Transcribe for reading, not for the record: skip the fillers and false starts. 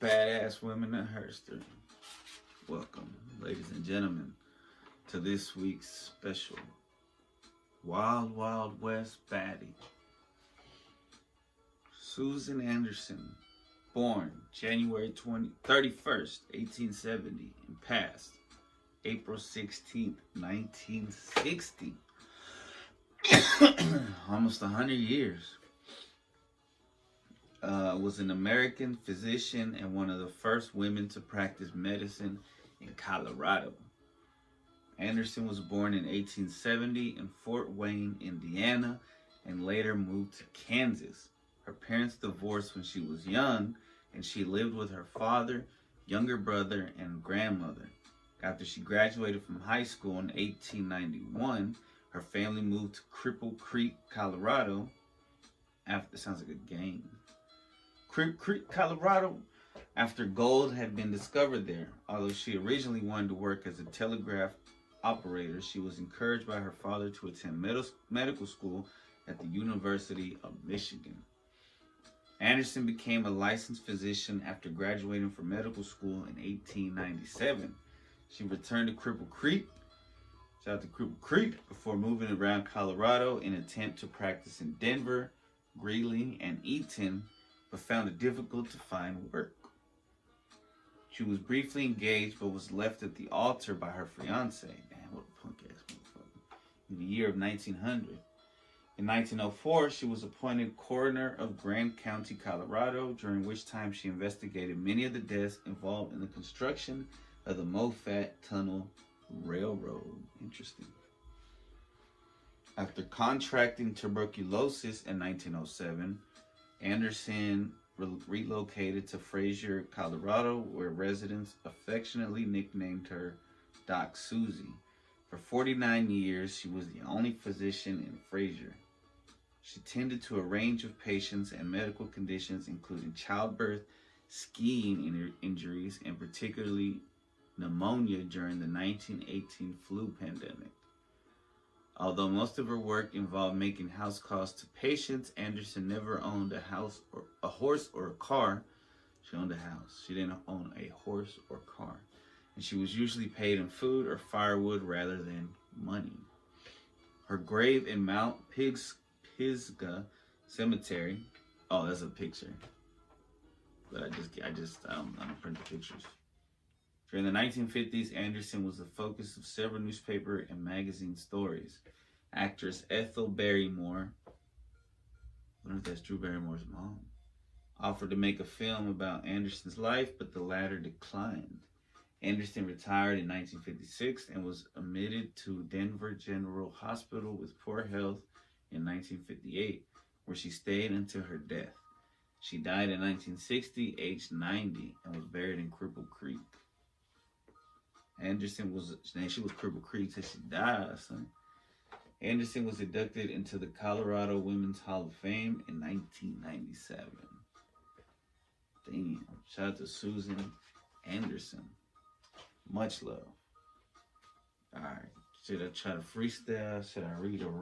Badass women in Herstory. Welcome, ladies and gentlemen, to this week's special Wild Wild West Baddie. Susan Anderson, born January 31st, 1870, and passed April 16th, 1960. Almost 100 years. Was an American physician and one of the first women to practice medicine in Colorado. Anderson was born in 1870 in Fort Wayne, Indiana, and later moved to Kansas. Her parents divorced when she was young, and she lived with her father, younger brother, and grandmother. After she graduated from high school in 1891, her family moved to Cripple Creek, Colorado. It sounds like a game. Cripple Creek, Colorado, after gold had been discovered there. Although she originally wanted to work as a telegraph operator, she was encouraged by her father to attend medical school at the University of Michigan. Anderson became a licensed physician after graduating from medical school in 1897. She returned to Cripple Creek, before moving around Colorado in an attempt to practice in Denver, Greeley, and Eaton, but found it difficult to find work. She was briefly engaged, but was left at the altar by her fiance. Damn, what a punk ass motherfucker. In the year of 1900. In 1904, she was appointed coroner of Grant County, Colorado, during which time she investigated many of the deaths involved in the construction of the Moffat Tunnel Railroad. Interesting. After contracting tuberculosis in 1907, Anderson relocated to Fraser, Colorado, where residents affectionately nicknamed her Doc Susie. For 49 years, she was the only physician in Fraser. She tended to a range of patients and medical conditions, including childbirth, skiing injuries, and particularly pneumonia during the 1918 flu pandemic. Although most of her work involved making house calls to patients, Anderson never owned a horse or a car. She owned a house. She didn't own a horse or car. And she was usually paid in food or firewood rather than money. Her grave in Mount Pisgah Cemetery. Oh, that's a picture. But I don't print the pictures. During the 1950s, Anderson was the focus of several newspaper and magazine stories. Actress Ethel Barrymore, I wonder if that's Drew Barrymore's mom, offered to make a film about Anderson's life, but the latter declined. Anderson retired in 1956 and was admitted to Denver General Hospital with poor health in 1958, where she stayed until her death. She died in 1960, aged 90, and was buried in Cripple Creek. She was Cripple Creek till she died, son. Anderson was inducted into the Colorado Women's Hall of Fame in 1997. Damn. Shout out to Susan Anderson. Much love. Alright. Should I try to freestyle? Should I read a rhyme?